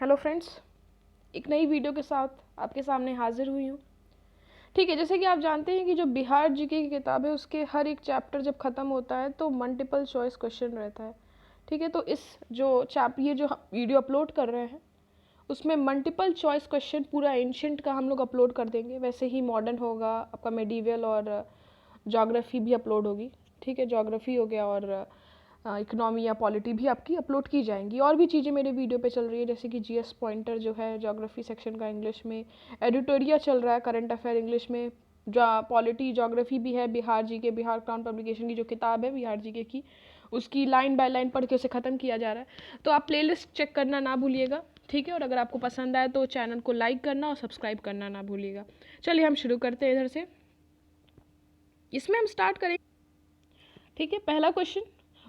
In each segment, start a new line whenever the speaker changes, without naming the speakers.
Hello friends, एक नई video के साथ आपके सामने हाजिर हुई हूँ। ठीक है, जैसे कि आप जानते हैं कि जो बिहार जीके की किताब है उसके हर एक चैप्टर जब ख़त्म होता है तो मल्टीपल चॉइस क्वेश्चन रहता है। ठीक है, तो इस ये जो वीडियो अपलोड कर रहे हैं उसमें मल्टीपल चॉइस क्वेश्चन पूरा एंशिएंट का हम लोग अपलोड कर देंगे। वैसे ही मॉडर्न होगा, आपका मेडिवल और जोग्राफ़ी भी अपलोड होगी। ठीक है, जोग्राफ़ी हो गया और इकोनॉमी या पॉलिटी भी आपकी अपलोड की जाएंगी। और भी चीज़ें मेरे वीडियो पे चल रही है, जैसे कि जीएस पॉइंटर जो है जोग्राफ़ी सेक्शन का इंग्लिश में, एडिटोरियल चल रहा है करंट अफेयर इंग्लिश में, जो पॉलिटी जोग्राफ़ी भी है, बिहार जी के, बिहार क्राउन पब्लिकेशन की जो किताब है बिहार जी की, उसकी लाइन बाय लाइन पढ़ के उसे ख़त्म किया जा रहा है। तो आप प्लेलिस्ट चेक करना ना भूलिएगा। ठीक है, और अगर आपको पसंद आए तो चैनल को लाइक करना और सब्सक्राइब करना ना भूलिएगा। चलिए हम शुरू करते हैं इधर से। इसमें हम स्टार्ट करेंगे। ठीक है, पहला question,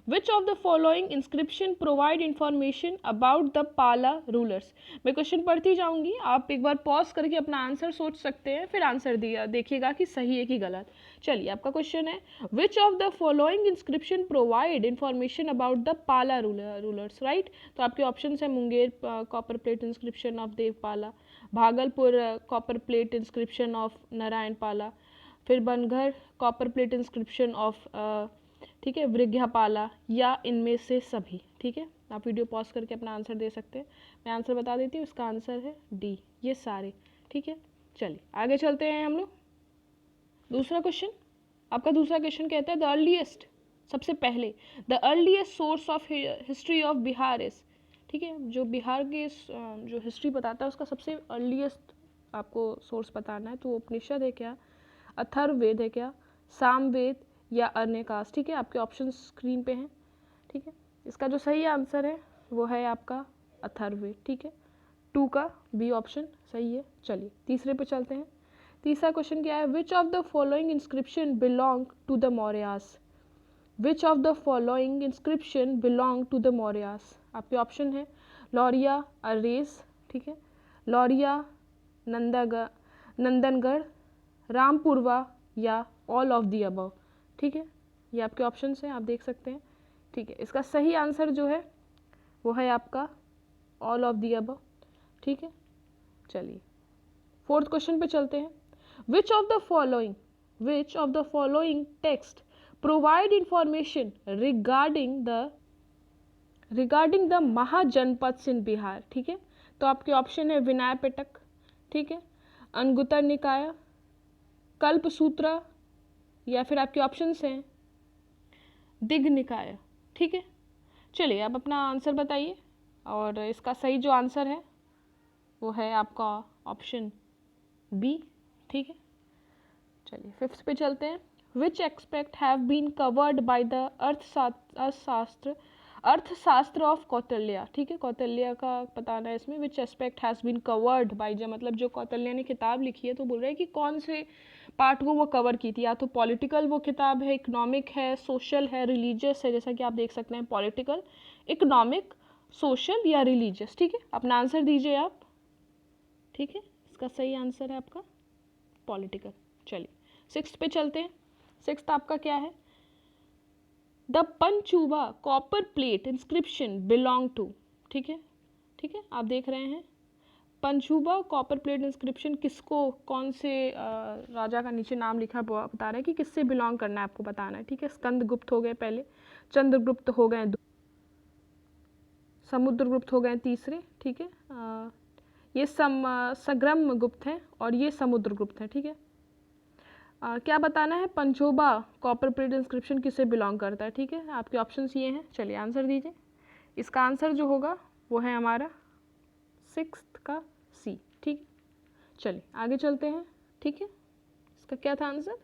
which of the following inscription provide information about the पाला रूलर्स। मैं क्वेश्चन पढ़ती जाऊंगी, आप एक बार पॉज करके अपना आंसर सोच सकते हैं, फिर आंसर दिया देखिएगा कि सही है कि गलत। चलिए, आपका क्वेश्चन है, which of the following inscription provide information about the पाला रूलर्स। राइट, तो आपके ऑप्शन है Munger copper plate inscription of Devapala, Bhagalpur copper plate inscription of Narayan पाला, फिर बनघर कॉपर प्लेट इंस्क्रिप्शन ऑफ ठीक है वृग्यापाला, या इनमें से सभी। ठीक है, आप वीडियो पॉज करके अपना आंसर दे सकते हैं। मैं आंसर बता देती हूँ, इसका आंसर है डी, ये सारे। ठीक है, चलिए आगे चलते हैं हम लोग। दूसरा क्वेश्चन, आपका दूसरा क्वेश्चन कहता है द अर्लीस्ट, सबसे पहले, the earliest source of history of Bihar is. ठीक है, जो बिहार के जो हिस्ट्री बताता है उसका सबसे अर्लीस्ट आपको सोर्स बताना है। तो वो उपनिषद है क्या, अथर्ववेद है क्या, सामवेद या अरण्यकाश। ठीक है, आपके ऑप्शन स्क्रीन पे हैं। ठीक है, इसका जो सही आंसर है वो है आपका अथर्ववेद। ठीक है, 2 का बी ऑप्शन सही है। चलिए तीसरे पे चलते हैं। तीसरा क्वेश्चन क्या है, which of the following inscription belong to the Mauryas. Which of the following inscription belong to the Mauryas. आपके ऑप्शन है लौरिया, अरेज, ठीक है, लौरिया, नंदनगढ़, रामपुरवा या ऑल ऑफ दी अबव। ठीक है, ये आपके ऑप्शन हैं, आप देख सकते हैं। ठीक है, इसका सही आंसर जो है वो है आपका ऑल ऑफ दी अबव। ठीक है, चलिए फोर्थ क्वेश्चन पे चलते हैं। Which of the following text provide information regarding the Mahajanapada in Bihar. ठीक है, तो आपके ऑप्शन है विनय पिटक, ठीक है, अंगुत्तर निकाय, कल्पसूत्र, या फिर आपके ऑप्शंस हैं दिग् निकाय। ठीक है, चलिए आप अपना आंसर बताइए, और इसका सही जो आंसर है वो है आपका ऑप्शन बी। ठीक है, चलिए फिफ्थ पे चलते हैं। Which expect have been covered by the Arthashastra of Kautilya. ठीक है, कौटिल्य का बताना है इसमें। Which aspect has been covered by, जो मतलब जो कौटिल्य ने किताब लिखी है तो बोल रहे हैं कि कौन से पार्ट को वो कवर की थी। या तो पॉलिटिकल वो किताब है, इकोनॉमिक है, सोशल है, रिलीजियस है। जैसा कि आप देख सकते हैं, पॉलिटिकल, इकोनॉमिक, सोशल या रिलीजियस। ठीक है, अपना आंसर दीजिए आप। ठीक है, इसका सही आंसर है आपका पॉलिटिकल। चलिए सिक्स्थ पे चलते हैं। सिक्स्थ आपका क्या है, the Panchoba copper plate inscription belong to. ठीक है, ठीक है, आप देख रहे हैं पंचुबा कॉपर प्लेट इंस्क्रिप्शन किसको, कौन से राजा का नीचे नाम लिखा बता रहे हैं कि किससे बिलोंग करना है, आपको बताना है। ठीक है, स्कंदगुप्त हो गए पहले, चंद्रगुप्त हो गए, समुद्रगुप्त हो गए तीसरे। ठीक है, ये सग्रम गुप्त हैं और ये समुद्रगुप्त हैं। ठीक है, क्या बताना है, पंचोबा कॉपर प्लेट इंस्क्रिप्शन किससे बिलोंग करता है। ठीक है, आपके ऑप्शंस ये हैं, चलिए आंसर दीजिए। इसका आंसर जो होगा वो है हमारा सिक्स्थ का सी। ठीक है, चलिए आगे चलते हैं। ठीक है, इसका क्या था आंसर,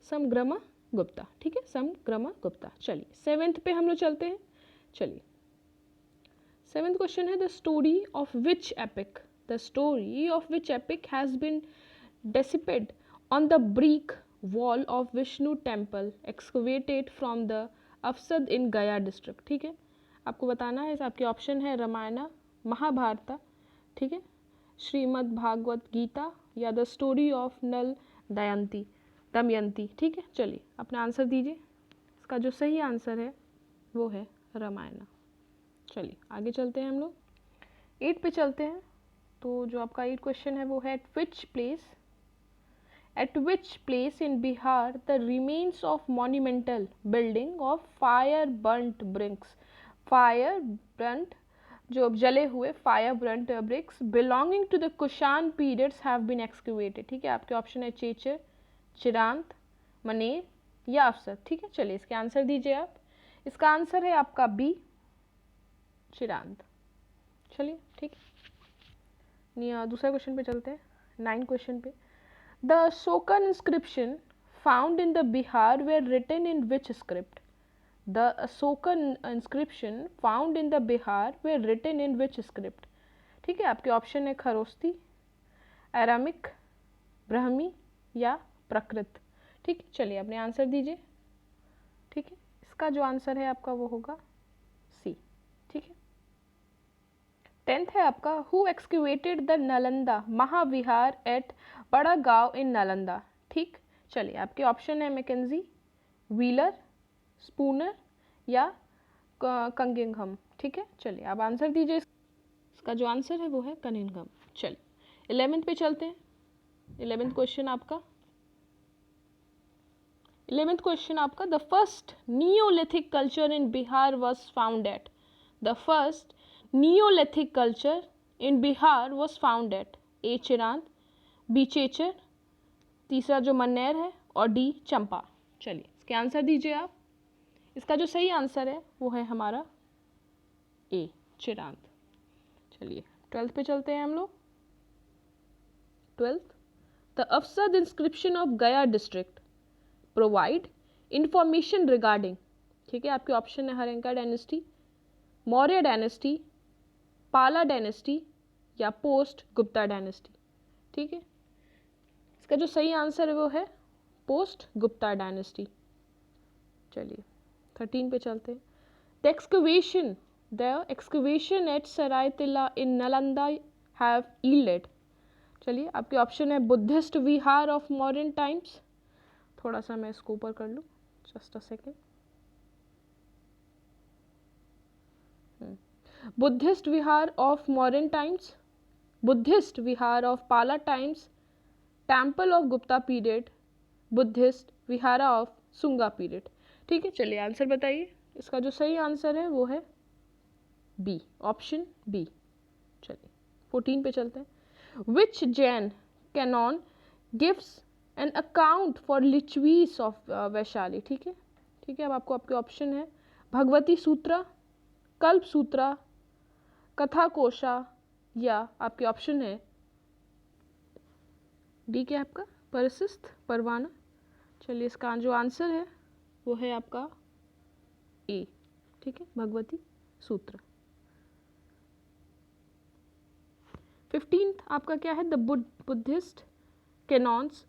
समग्रमा गुप्ता। ठीक है, समग्रमा गुप्ता। चलिए सेवेंथ पे हम लोग चलते हैं। चलिए सेवेंथ क्वेश्चन है, the story of which epic has been depicted on the brick wall of Vishnu temple excavated from the अफसद इन गया डिस्ट्रिक्ट। ठीक है, आपको बताना है, आपके ऑप्शन है रामायण, महाभारत, ठीक है, श्रीमद् भागवत गीता, या the story of Nal Damayanti. ठीक है, चलिए अपना आंसर दीजिए। इसका जो सही आंसर है वो है रामायण। चलिए आगे चलते हैं हम लोग। 8 पे चलते हैं। तो जो आपका 8 क्वेश्चन है वो है at which place in Bihar the remains of monumental building of fire burnt जो जले हुए fire burnt bricks belonging to the Kushan periods have been excavated. ठीक है, आपके ऑप्शन है चेचर, चिरांत, मनेर या अफसर। ठीक है, चलिए इसके आंसर दीजिए आप। इसका आंसर है आपका बी, चिरांत। चलिए ठीक है, दूसरे क्वेश्चन पे चलते हैं, 9 क्वेश्चन पे। The Sokan inscription found in the Bihar were written in which script? The Sokan inscription found in the Bihar were written in which script? ठीक है, आपके ऑप्शन है खरोस्ती, अरामिक, ब्राह्मी या प्रकृत। ठीक है, चलिए अपने आंसर दीजिए। ठीक है, इसका जो आंसर है आपका वो होगा सी। ठीक है, 10th है आपका who excavated the Nalanda Mahavihara at Bada Gaon इन नालंदा। ठीक, चलिए आपके ऑप्शन है मैकेंजी, व्हीलर, स्पूनर या कंगिंघम। ठीक है, चलिए आप आंसर दीजिए। इसका जो आंसर है वो है कनिंघम। चलिए 11th पे चलते हैं। 11th क्वेश्चन आपका the first neolithic culture in Bihar was found at. The first neolithic culture in Bihar was found at A Chirand, B Chechar, तीसरा जो मन्नेर है और डी चंपा। चलिए इसके आंसर दीजिए आप। इसका जो सही आंसर है वो है हमारा ए चिरांत। चलिए 12th पे चलते हैं हम लोग। 12th द अफसद इंस्क्रिप्शन ऑफ गया डिस्ट्रिक्ट प्रोवाइड इंफॉर्मेशन रिगार्डिंग। ठीक है, आपके ऑप्शन है हरिंका डायनेस्टी, मौर्य डायनेस्टी, पाला डायनेस्टी या पोस्ट गुप्ता डायनेस्टी। ठीक है, इसका जो सही आंसर है वो है पोस्ट गुप्ता डायनेस्टी। चलिए 13 पे चलते हैं। द एक्सकवेशन एट सराय तिला इन नालंदा हैव यील्डेड। चलिए आपके ऑप्शन है Buddhist vihara of modern times. थोड़ा सा मैं इसको ऊपर कर लूँ, just a second. Buddhist vihara of modern times, Buddhist vihara of Pala times, temple of Gupta period, Buddhist vihara of Sunga period. ठीक है, चलिए आंसर बताइए। इसका जो सही आंसर है वो है बी, ऑप्शन बी। चलिए 14 पे चलते हैं। Which Jain canon gives an account for Lichchhavis of Vaishali. ठीक है, अब आपको आपके ऑप्शन है भगवती सूत्रा, कल्प सूत्रा, कथा कोशा या आपके ऑप्शन है डी के आपका परसिस्थ परवाना। चलिए इसका जो आंसर है वो है आपका ए। ठीक है, भगवती सूत्र। 15th आपका क्या है the Buddhist canons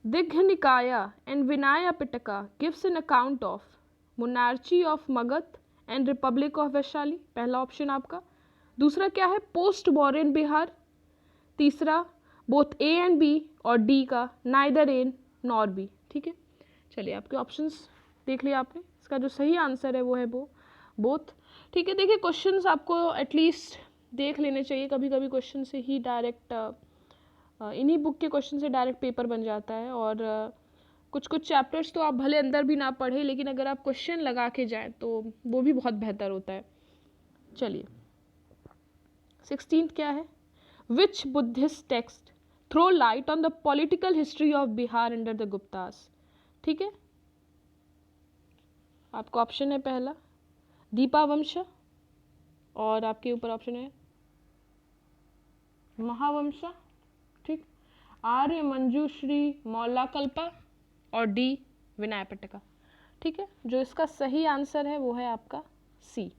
Digha Nikaya and Vinaya Pitaka gives an account of monarchy of Magadha and republic of Vaishali. पहला ऑप्शन आपका। दूसरा क्या है पोस्ट मॉडर्न बिहार। तीसरा बोथ ए एंड बी और डी का नाइदर ए नॉर बी। ठीक है, चलिए आपके ऑप्शंस देख लिया आपने। इसका जो सही आंसर है वो है वो बोथ। ठीक है, देखिए क्वेश्चंस आपको एटलीस्ट देख लेने चाहिए। कभी कभी क्वेश्चन से ही डायरेक्ट इन्हीं बुक के क्वेश्चन से डायरेक्ट पेपर बन जाता है। और कुछ चैप्टर्स तो आप भले अंदर भी ना पढ़े, लेकिन अगर आप क्वेश्चन लगा के जाएँ तो वो भी बहुत बेहतर होता है। चलिए 16th क्या है which Buddhist text throw light on the political history of Bihar under the Guptas. ठीक है, आपका ऑप्शन है पहला दीपावंश और आपके ऊपर ऑप्शन है महावंशा। ठीक, आर्य मंजूश्री मौलाकल्पा और डी विनय पिटका। ठीक है, जो इसका सही आंसर है वो है आपका सी।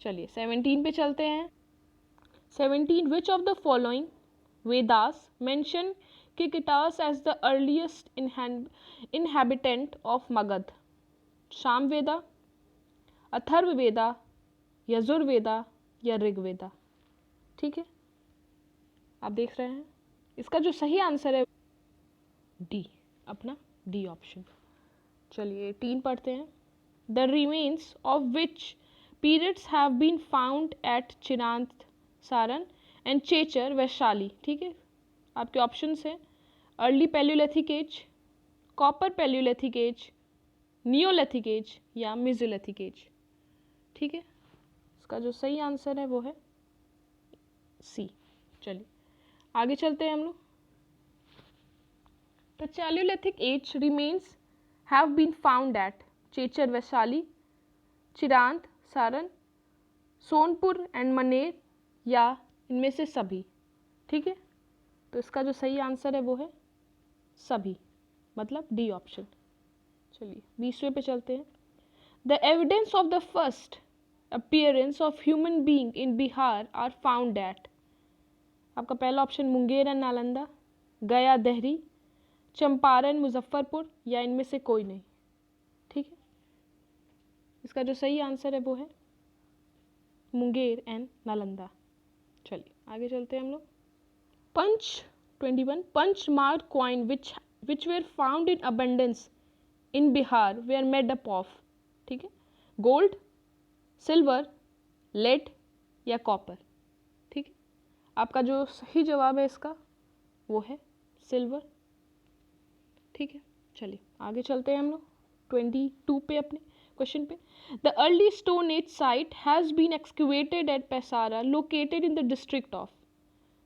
चलिए 17 पे चलते हैं। 17 which of the following Vedas mention Kikatas as the earliest inhabitant of Magadha. Samaveda, Atharvaveda, Yajurveda या ऋग्वेदा। ठीक है, आप देख रहे हैं। इसका जो सही आंसर है डी, अपना डी ऑप्शन। चलिए 18 पढ़ते हैं। The remains of which periods have been found at Chirand Saran and Chechar Vaishali. ठीक है, आपके ऑप्शंस हैं early palaeolithic age, copper palaeolithic age, neolithic age या मेसोलिथिक एज। ठीक है, इसका जो सही आंसर है वो है सी। चलिए आगे चलते हैं हम लोग। The chalcolithic age remains have been found at Chechar Vaishali, Chirand, Saran, Sonpur and Maner या इनमें से सभी। ठीक है, तो इसका जो सही आंसर है वो है सभी, मतलब डी ऑप्शन। चलिए 20वें पे चलते हैं। The evidence of the first appearance of human being in Bihar are found at. आपका पहला ऑप्शन मुंगेर एंड नालंदा, गया देहरी, चंपारण मुजफ्फरपुर या इनमें से कोई नहीं। ठीक है, इसका जो सही आंसर है वो है मुंगेर एंड नालंदा। चलिए आगे चलते हैं हम लोग। Punch 21 punch mark coin which were found in abundance in Bihar were made up of. ठीक है, गोल्ड, सिल्वर, लेड या कॉपर। ठीक है, आपका जो सही जवाब है इसका वो है सिल्वर। ठीक है, चलिए आगे चलते हैं हम लोग 22 पे अपने क्वेश्चन पे। The early stone age site has been excavated at Paisra located in the district of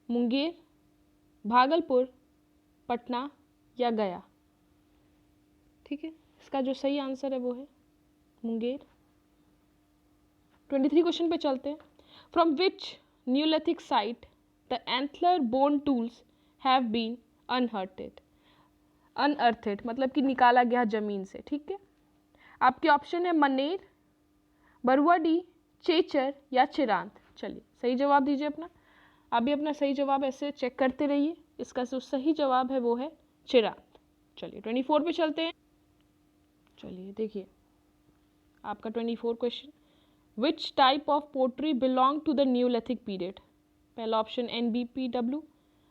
Munger, Bhagalpur, Patna या गया। ठीक है, इसका जो सही आंसर है वो है मुंगेर। 23 क्वेश्चन पे चलते हैं। From which neolithic site the antler bone tools have been unearthed. Unearthed मतलब कि निकाला गया जमीन से। ठीक है, आपके ऑप्शन है मनेर, बरुआडी, चेचर या चिरांत। चलिए सही जवाब दीजिए अपना। आप भी अपना सही जवाब ऐसे चेक करते रहिए। इसका जो सही जवाब है वो है चिरांत। चलिए 24 पे चलते हैं। चलिए देखिए आपका 24 question. Which type of pottery belong to the neolithic period. पहला ऑप्शन NBPW,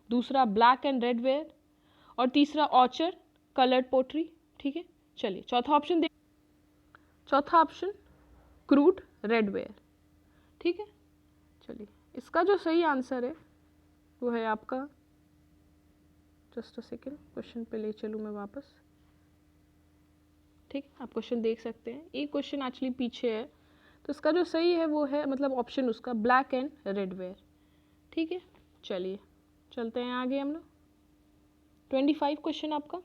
दूसरा ब्लैक एंड रेड वेयर और तीसरा ऑर्चर कलर्ड पोट्री। ठीक है, चलिए चौथा ऑप्शन क्रूड रेड वेयर। ठीक है, चलिए इसका जो सही आंसर है वो है आपका, जस्ट अ सेकेंड क्वेश्चन पे ले चलूँ मैं वापस। ठीक है, आप क्वेश्चन देख सकते हैं, एक क्वेश्चन एक्चुअली पीछे है, तो इसका जो सही है वो है मतलब ऑप्शन उसका ब्लैक एंड रेड वेयर। ठीक है, चलिए चलते हैं आगे हम लोग। 25 क्वेश्चन आपका।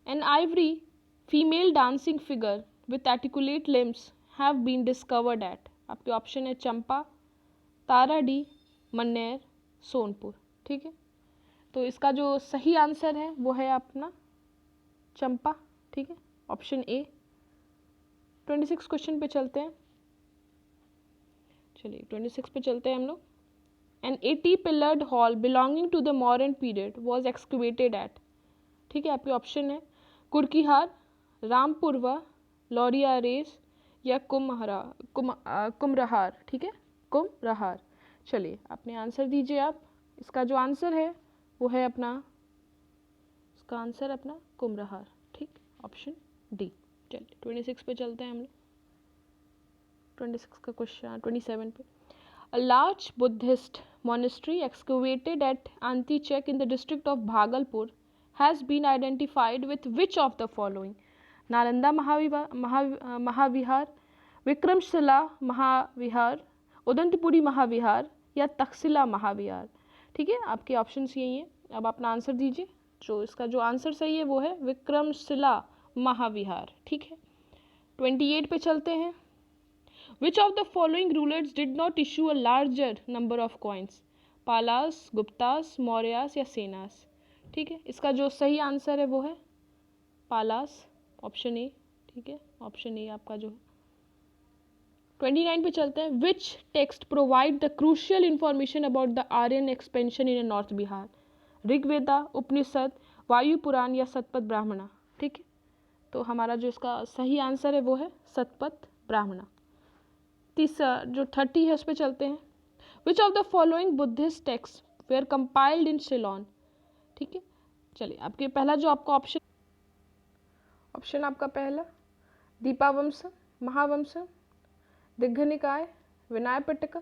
An ivory female dancing figure with articulate limbs have been discovered at. आपके ऑप्शन है चंपा, ताराडी, मन्नेर, सोनपुर। ठीक है, तो इसका जो सही आंसर है वो है अपना चंपा। ठीक है, ऑप्शन ए। 26 क्वेश्चन पे चलते हैं। चलिए 26 पे चलते हैं हम लोग। An 80 pillared hall belonging to the modern period was excavated at. ठीक है, आपके ऑप्शन है कुर्कीहार, रामपुरवा, लौरिया रेस या कुमरहार। ठीक है, कुमरहार। चलिए अपने आंसर दीजिए आप। इसका जो आंसर है वो है अपना, इसका आंसर अपना कुमरहार। ठीक, ऑप्शन डी। चलिए 26 पे चलते हैं हम लोग। 26 का क्वेश्चन 27 पे। A large Buddhist monastery excavated at Antichek in the district of Bhagalpur has been identified with which of the following? Nalanda महाविहार, विक्रमशिला महाविहार, उदंतपुरी महाविहार या तक्षशिला महाविहार। ठीक है, आपके ऑप्शंस यही हैं। अब अपना आंसर दीजिए। जो इसका जो आंसर सही है वो है विक्रमशिला महाविहार। ठीक है, 28 पे चलते हैं। Which of the following rulers did not issue a larger number of coins? पालास, गुप्तास, मौर्यास या सेनास। ठीक है, इसका जो सही आंसर है वो है पालास, ऑप्शन ए। ठीक है, ऑप्शन ए आपका जो है। 29 पे चलते हैं। Which text provide the crucial information about the Aryan expansion in North Bihar? Rigveda, उपनिषद, वायु पुराण या सतपथ ब्राह्मणा। ठीक है, तो हमारा जो इसका सही आंसर है वो है सतपथ ब्राह्मणा। तीसरा जो 30 है उस पर चलते हैं। Which of the following Buddhist text were compiled in Ceylon. ठीक है, चलिए आपके पहला जो आपका ऑप्शन आपका पहला दीपावंश, महावंश, दिग्घ निकाय, विनय पिटक,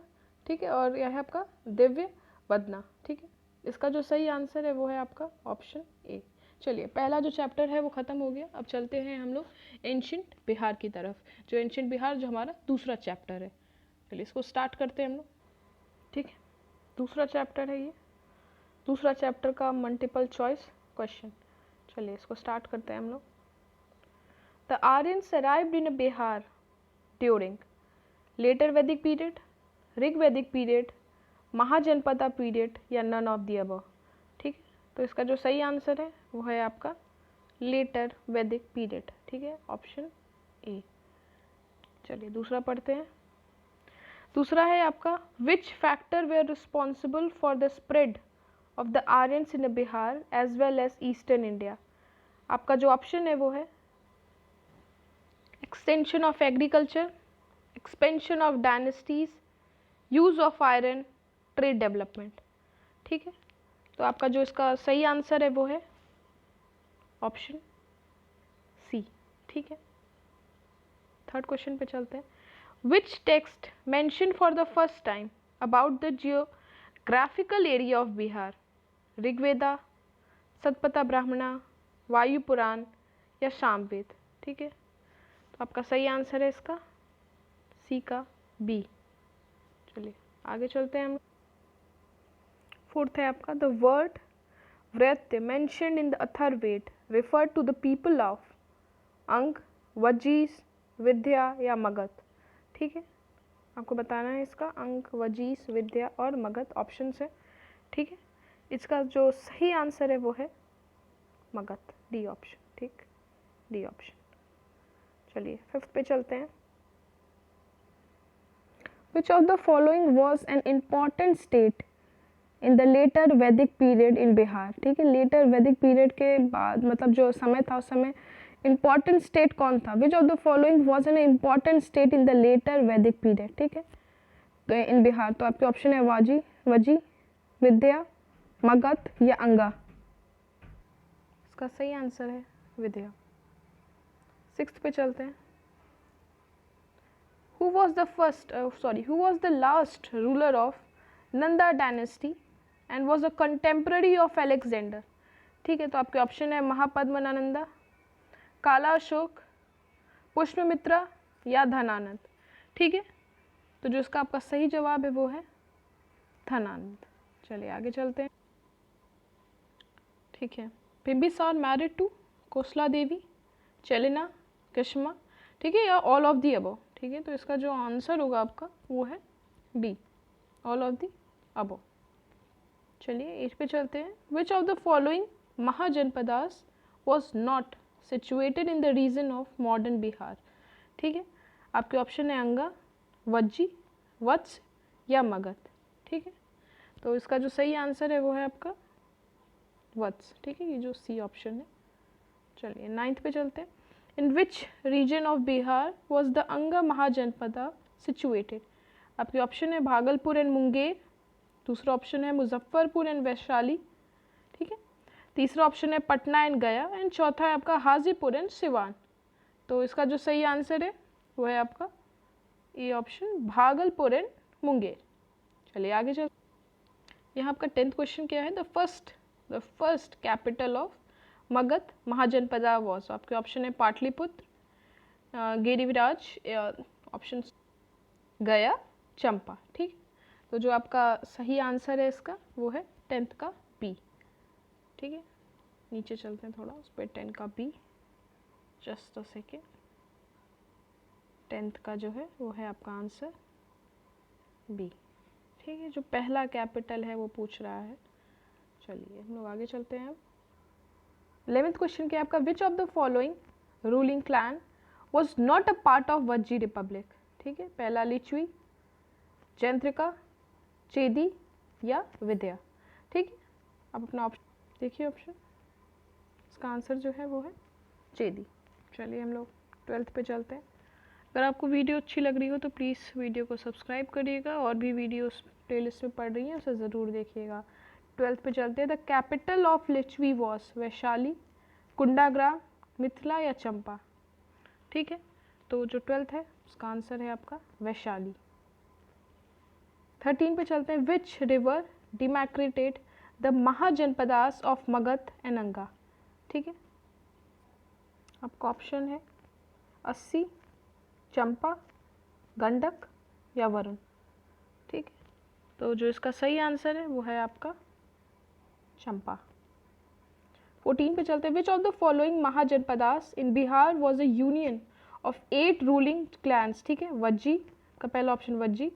ठीक है, और यह है आपका दिव्य वदना। ठीक है, इसका जो सही आंसर है वो है आपका ऑप्शन ए। चलिए, पहला जो चैप्टर है वो ख़त्म हो गया। अब चलते हैं हम लोग एंशिएंट बिहार की तरफ, जो एंशिएंट बिहार जो हमारा दूसरा चैप्टर है। चलिए इसको स्टार्ट करते हैं हम लोग। ठीक है, दूसरा चैप्टर है ये, दूसरा चैप्टर का मल्टीपल चॉइस क्वेश्चन। चलिए इसको स्टार्ट करते हैं हम लोग। The Aryans arrived in Bihar during later वैदिक पीरियड, ऋग वैदिक पीरियड, महाजनपदा पीरियड या नन ऑफ द अबव। ठीक है, तो इसका जो सही आंसर है वो है आपका लेटर वैदिक पीरियड। ठीक है, ऑप्शन ए। चलिए दूसरा पढ़ते हैं। दूसरा है आपका which factor were responsible for the spread of the Aryans in Bihar as well as eastern India. आपका जो ऑप्शन है वो है extension of agriculture, expansion of dynasties, use of iron, trade development. ठीक है, तो आपका जो इसका सही आंसर है वो है ऑप्शन सी। ठीक है, थर्ड क्वेश्चन पे चलते हैं। Which text mention for the first time about the geographical area of Bihar, Rigveda, Shatapatha Brahmana, Vayu पुराण या सामवेद। ठीक है, तो आपका सही आंसर है इसका सी का बी। चलिए आगे चलते हैं हम। फोर्थ है आपका the word Vratya mentioned in the Atharvaveda refer to the people of Anga, Vajjis, विद्या या मगध। ठीक है, आपको बताना है इसका अंग, वजीस, विद्या और मगध ऑप्शन है। ठीक है, इसका जो सही आंसर है वो है मगध, डी ऑप्शन। ठीक, डी ऑप्शन। चलिए फिफ्थ पे चलते हैं। Which of the following was an important state in the later Vedic period in Bihar? ठीक है, later Vedic period के बाद मतलब जो समय था उस समय important state कौन था? Which of the following was an important state in the later Vedic period? ठीक है, तो इन बिहार तो आपके ऑप्शन है वाजी, वजी, विद्या, मगध या अंगा। इसका सही आंसर है विद्या। सिक्स्थ पे चलते हैं। Who was the last ruler of Nanda dynasty and was a contemporary of Alexander? ठीक है, तो आपके ऑप्शन है महापद्मनानंदा, काला अशोक, पुष्पमित्रा या धनानंद। ठीक है, तो जो इसका आपका सही जवाब है वो है धनानंद। चलिए आगे चलते हैं। ठीक है, बिम्बिसार मैरिड टू कोसला देवी, चेलेना, कश्मा, ठीक है, या ऑल ऑफ दी अबव। ठीक है, तो इसका जो आंसर होगा आपका वो है B, all of the above. चलिए 8 पे चलते हैं। Which of the following Mahajanapadas was not situated in the region of modern Bihar. ठीक है, आपके ऑप्शन है अंगा, वज्जी, वत्स या मगध। ठीक है, तो इसका जो सही आंसर है वो है आपका वत्स। ठीक है, ये जो सी ऑप्शन है। चलिए 9th पे चलते हैं। In which region of Bihar was the Anga Mahajanapada situated. आपके ऑप्शन है भागलपुर एंड मुंगेर, दूसरा ऑप्शन है मुजफ्फरपुर एंड वैशाली। ठीक है, तीसरा ऑप्शन है पटना एंड गया एंड चौथा है आपका हाजीपुर एंड सिवान। तो इसका जो सही आंसर है वो है आपका A option, Bhagalpur and Munger. चलिए आगे चल। यहाँ आपका 10th क्वेश्चन क्या है? The first capital of Magadh Mahajanapada was. आपके ऑप्शन है पाटलिपुत्र, गिरिविराज, ऑप्शन गया, चंपा। ठीक, तो जो आपका सही आंसर है इसका वो है 10th का बी। ठीक है, नीचे चलते हैं थोड़ा, उस पर 10 का B, just a second. 10th का जो है वो है आपका आंसर बी। ठीक है, जो पहला कैपिटल है वो पूछ रहा है। चलिए हम लोग आगे चलते हैं। अब 11th क्वेश्चन क्या है आपका? विच of the following ruling clan was not a part of Vajji Republic. ठीक है, पहला लिच्छवी, जयंत्रिका, चेदी या विद्या। ठीक है, आप अपना ऑप्शन देखिए। ऑप्शन इसका आंसर जो है वो है चेदी। चलिए हम लोग 12th पे चलते हैं। अगर आपको वीडियो अच्छी लग रही हो तो प्लीज़ वीडियो को सब्सक्राइब करिएगा, और भी वीडियोस प्लेलिस्ट में पढ़ रही हैं उसे ज़रूर देखिएगा। 12th पे चलते हैं। The capital of Lichchhavi was Vaishali, Kundagram, Mithila या चंपा। ठीक है, तो जो 12th है उसका आंसर है आपका वैशाली। 13 पे चलते हैं। Which river demarcated the Mahajanapadas of Magadha and Anga. ठीक है, आपका ऑप्शन है 80, चंपा, गंडक या वरुण। ठीक है, तो जो इसका सही आंसर है वो है आपका चंपा। 14 पे चलते हैं। Which of the following mahajanapadas in Bihar was a union of 8 ruling clans. ठीक है, वज्जी का पहला ऑप्शन वज्जी,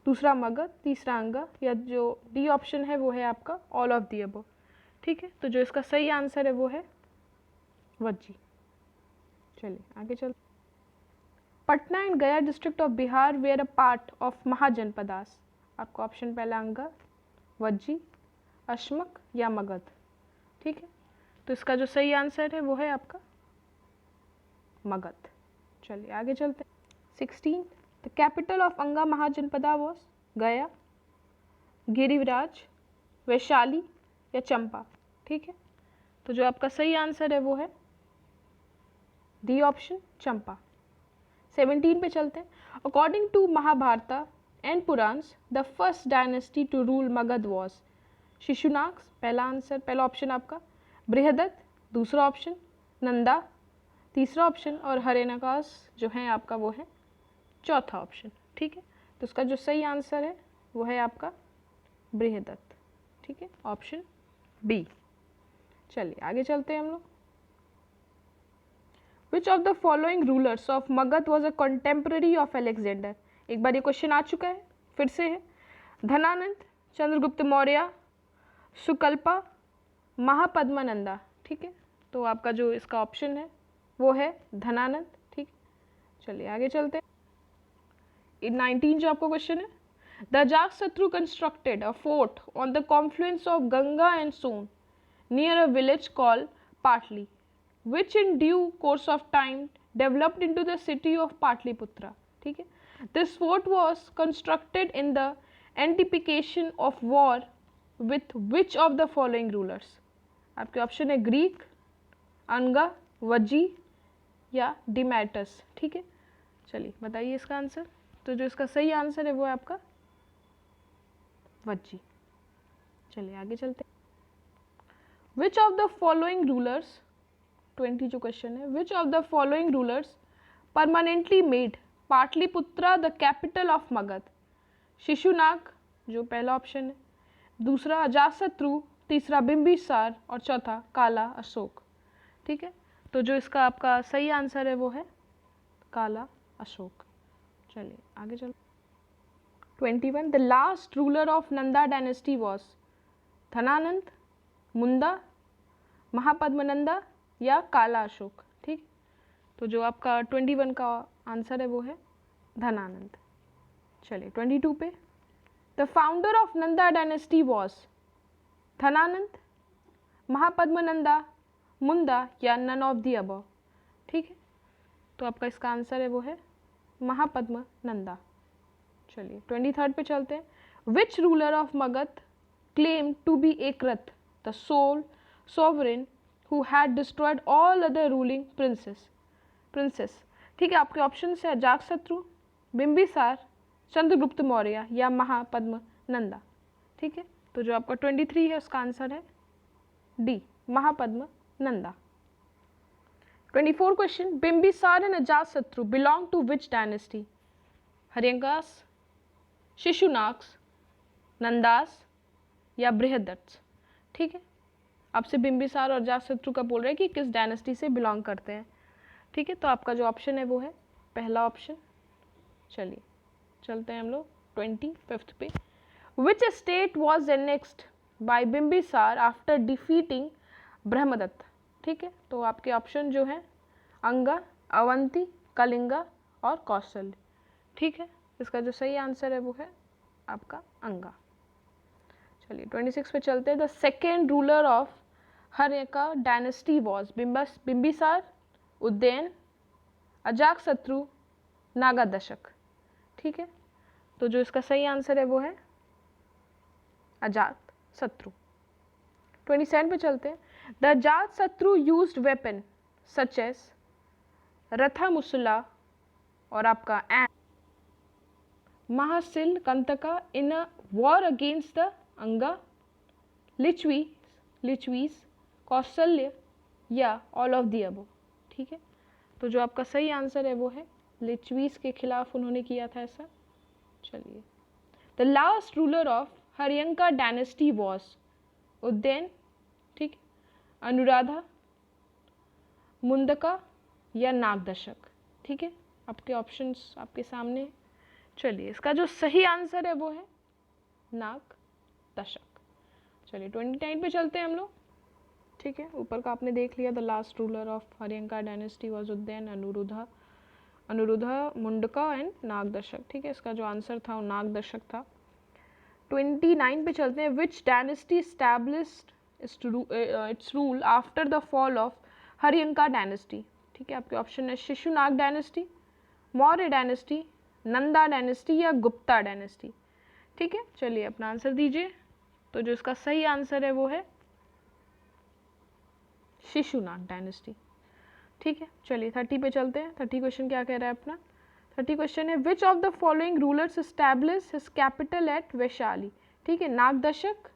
दूसरा मगध, तीसरा अंगा, या जो डी ऑप्शन है वो है आपका ऑल ऑफ दी अबव। ठीक है, तो जो इसका सही आंसर है वो है वज्जी। चलिए आगे चलते। Patna and Gaya district of Bihar were a part of Mahajanapadas. आपका ऑप्शन पहला अंगा, वज्जी, अश्मक या मगध। ठीक है, तो इसका जो सही आंसर है वो है आपका मगध। चलिए आगे चलते हैं। 16 द कैपिटल ऑफ अंगा महाजनपदा वॉज गया, गिरिराज, वैशाली या चंपा। ठीक है, तो जो आपका सही आंसर है वो है डी ऑप्शन चंपा। 17 पे चलते हैं। According to Mahabharata and Puranas the first dynasty to rule Magadh was Shishunaga, पहला आंसर, पहला ऑप्शन आपका, बृहदत्त, दूसरा ऑप्शन नंदा, तीसरा ऑप्शन, और हरेनकास जो है आपका वो है चौथा ऑप्शन। ठीक है, तो उसका जो सही आंसर है वो है आपका बृहदत्त। ठीक है, ऑप्शन बी। चलिए आगे चलते हैं हम लोग। विच of the following rulers of Magadh was a contemporary of Alexander. एक बार ये क्वेश्चन आ चुका है, फिर से है। धनानंद, चंद्रगुप्त मौर्य, सुकल्पा, महापद्मानंदा। ठीक है, तो आपका जो इसका ऑप्शन है वो है धनानंद। ठीक, चलिए आगे चलते हैं। 19 जो आपका क्वेश्चन है। The Ajatashatru constructed a fort on the confluence of Ganga and Son near a village called Patali, which in due course of time developed into the city of Patliputra. ठीक है, this fort was constructed in the anticipation of war with which of the following rulers? आपके option है Greek, अंगा, वज्जी या डिमेटस। ठीक है, चलिए बताइए इसका आंसर। तो जो इसका सही आंसर है वो है आपका वज्जी। चलिए आगे चलते हैं। Which of the following rulers, 20 जो क्वेश्चन है, which of the following rulers permanently made Pataliputra the capital of Magadh. Shishunaga जो पहला ऑप्शन है, दूसरा अजातशत्रु, तीसरा बिंबिसार और चौथा काला अशोक। ठीक है, तो जो इसका आपका सही आंसर है वो है काला अशोक। चलिए आगे चलो। 21 the last ruler of Nanda dynasty was Dhanananda, Munda, Mahapadmananda या काला अशोक। ठीक, तो जो आपका 21 का आंसर है वो है धनानंद। चलिए 22 पे। The founder of Nanda dynasty was Dhanananda, Mahapadmananda, Munda या नन ऑफ दी अबव। ठीक है, तो आपका इसका आंसर है वो है महापद्मनंदा। चलिए 23 पे चलते हैं। Which ruler of Magadha claim to be Ekarat the sole sovereign who had destroyed all other ruling princess। ठीक है, आपके ऑप्शन है अजातशत्रु, बिंबिसार, चंद्रगुप्त मौर्य या महापद्मनंदा। ठीक है, तो जो आपका 23 है उसका आंसर है D Mahapadmananda. 24 question. Bimbisara and Ajatashatru belong to which dynasty? Haryankas, Shishunagas, Nandas या बृहदत्त। ठीक है, आपसे बिंबिसार और अजातशत्रु का बोल रहे हैं कि किस डायनेस्टी से बिलोंग करते हैं। ठीक है, तो आपका जो ऑप्शन है वो है पहला ऑप्शन। चलिए चलते हैं हम लोग 25 पे। Which state was annexed by Bimbisara after defeating Brahmadatta? ठीक है, तो आपके ऑप्शन जो है अंगा, अवंती, कलिंगा और कौशल्य। ठीक है, इसका जो सही आंसर है वो है आपका अंगा। चलिए 26 पे चलते हैं। The second ruler of Haryanka dynasty was Bimbisara, Udayin, Ajatashatru, Nagadasaka. ठीक है, तो जो इसका सही आंसर है वो है अजातशत्रु। 27 पे चलते हैं। The Ajatashatru used weapon such as Ratha Musala और आपका Mahasil Kantaka in a war against the Anga, लिचवीस, कौशल्य या ऑल ऑफ दी अबो। ठीक है, तो जो आपका सही आंसर है वो है लिचवीस के खिलाफ उन्होंने किया था ऐसा। चलिए, the last ruler of Haryanka dynasty was Udayin, ठीक, अनुराधा, मुंदका या नागदशक। ठीक है, आपके ऑप्शंस आपके सामने। चलिए, इसका जो सही आंसर है वो है नागदशक। चलिए 29 पे चलते हैं हम लोग। ठीक है, ऊपर का आपने देख लिया, the last ruler of Haryanka dynasty was Udayin, Anuruddha, Mundaka and Nagadasaka. ठीक है, इसका जो आंसर था वो नागदशक था। 29 पे चलते हैं। Which dynasty established its rule after the fall of Haryanka dynasty. ठीक है, आपके ऑप्शन है Shishunaga dynasty, Maurya dynasty, Nanda dynasty या गुप्ता डायनेस्टी। ठीक है, चलिए अपना आंसर दीजिए। तो जो इसका सही आंसर है वो है शिशुनाग डायनेस्टी। ठीक है, चलिए 30 पे चलते हैं। 30 क्वेश्चन क्या कह रहा है अपना? 30 क्वेश्चन है which of the following rulers establish his capital eight Vaishali. ठीक है, नागदशक,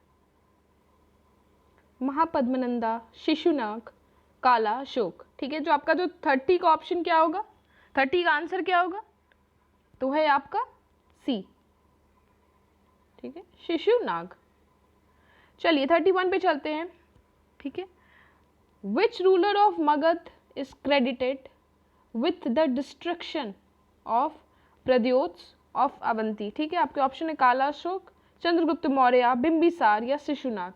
महापद्मनंदा, शिशुनाग, काला अशोक। ठीक है, जो आपका जो 30 का ऑप्शन क्या होगा, 30 का आंसर क्या होगा, तो है आपका सी। ठीक है, शिशुनाग। चलिए 31 पे चलते हैं। ठीक है, which ruler of Magadha is credited with the destruction of Pradyotas of Avanti. ठीक है, आपके ऑप्शन है काला अशोक, चंद्रगुप्त मौर्य, बिंबिसार या शिशुनाग।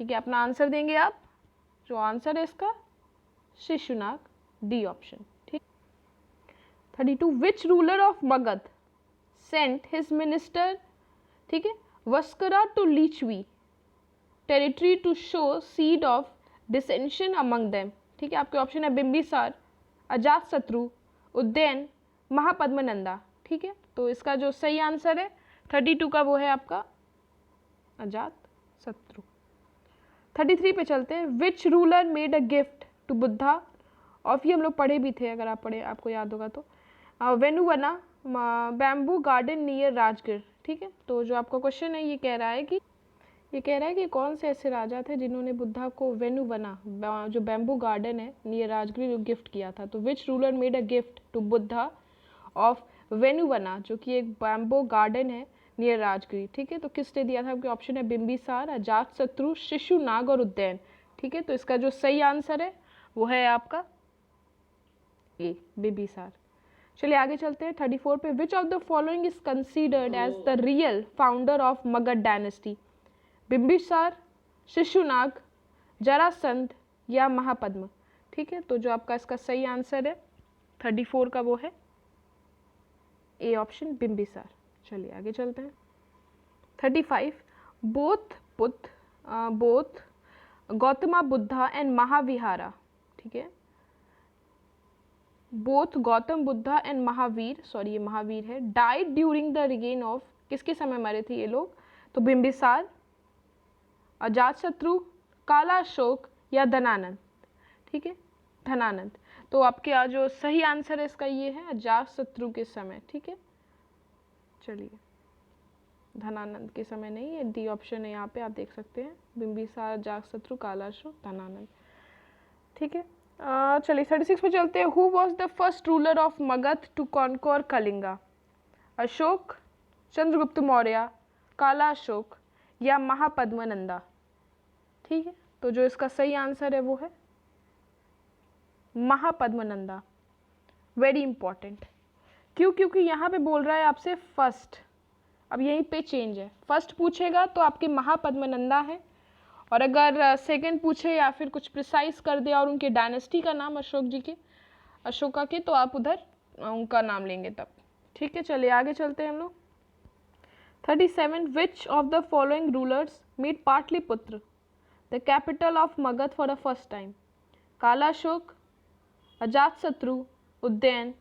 ठीक है, अपना आंसर देंगे आप। जो आंसर है इसका शिशुनाग, डी ऑप्शन। ठीक, 32 which ruler of Magadha sent his minister, ठीक है, Vassakara to Lichchhavi territory to sow seed of dissension among them. ठीक है, आपके ऑप्शन है बिंबिसार, अजात शत्रु, उद्दैन, महापद्मनंदा। ठीक है, तो इसका जो सही आंसर है 32 का वो है आपका अजात शत्रु। 33 पे चलते हैं। Which ruler made a gift to Buddha of, ये हम लोग पढ़े भी थे, अगर आप पढ़े आपको याद होगा तो, वेनुवना बैम्बू गार्डन नियर राजगीर। ठीक है, तो जो आपका क्वेश्चन है ये कह रहा है कि कौन से ऐसे राजा थे जिन्होंने बुद्धा को वेनुवना जो बैम्बू गार्डन है नियर राजगीर गिफ्ट किया था। तो which ruler made a gift to Buddha of Venuvana, जो कि एक बैम्बू गार्डन है नियर राजगीर। ठीक है, तो किसने दिया था? आपके ऑप्शन है बिंबिसार, अजात शत्रु, शिशुनाग और उद्दैन। ठीक है, तो इसका जो सही आंसर है वो है आपका ए, बिंबिसार। चलिए आगे चलते हैं 34 पे। Which of the following is considered as the real founder of Magadh dynasty? Bimbisara, Shishunaga, Jarasandha या महापद्म। ठीक है, तो जो आपका इसका सही आंसर है 34 का वो है ए ऑप्शन, बिंबिसार। चलिए आगे चलते हैं 35। Both Gautama Buddha and Mahavihara. ठीक है, both Gautam Buddha and Mahavir, sorry ये महावीर है, died during the reign of, किसके समय मरे थे ये लोग? तो बिंबिसार, अजातशत्रु, काला अशोक या धनानंद। ठीक है, धनानंद। तो आपके आज जो सही आंसर है इसका ये है अजातशत्रु के समय। ठीक है, चलिए धनानंद के समय नहीं है, डी ऑप्शन है यहाँ पे, आप देख सकते हैं बिंबिसार, अजातशत्रु, काला अशोक, धनानंद। ठीक है, चलिए 36 पे चलते हैं। Who was the first ruler of Magadh to conquer Kalinga? Ashoka, Chandragupta Maurya, Kala Ashoka या महापद्मनंदा। ठीक है, तो जो इसका सही आंसर है वो है महापद्मनंदा। वेरी इंपॉर्टेंट, क्यों? क्योंकि यहाँ पे बोल रहा है आपसे फर्स्ट, अब यहीं पे चेंज है, फर्स्ट पूछेगा तो आपके महापद्मनंदा है, और अगर सेकंड पूछे या फिर कुछ प्रिसाइज कर दे और उनके डायनेस्टी का नाम अशोक जी के, अशोका के, तो आप उधर उनका नाम लेंगे तब। ठीक है, चलिए आगे चलते हैं हम लोग 37। विच of the following rulers made Pataliputra the capital of Magadh for the first time? काला अशोक, अजातशत्रु, उद्दैन,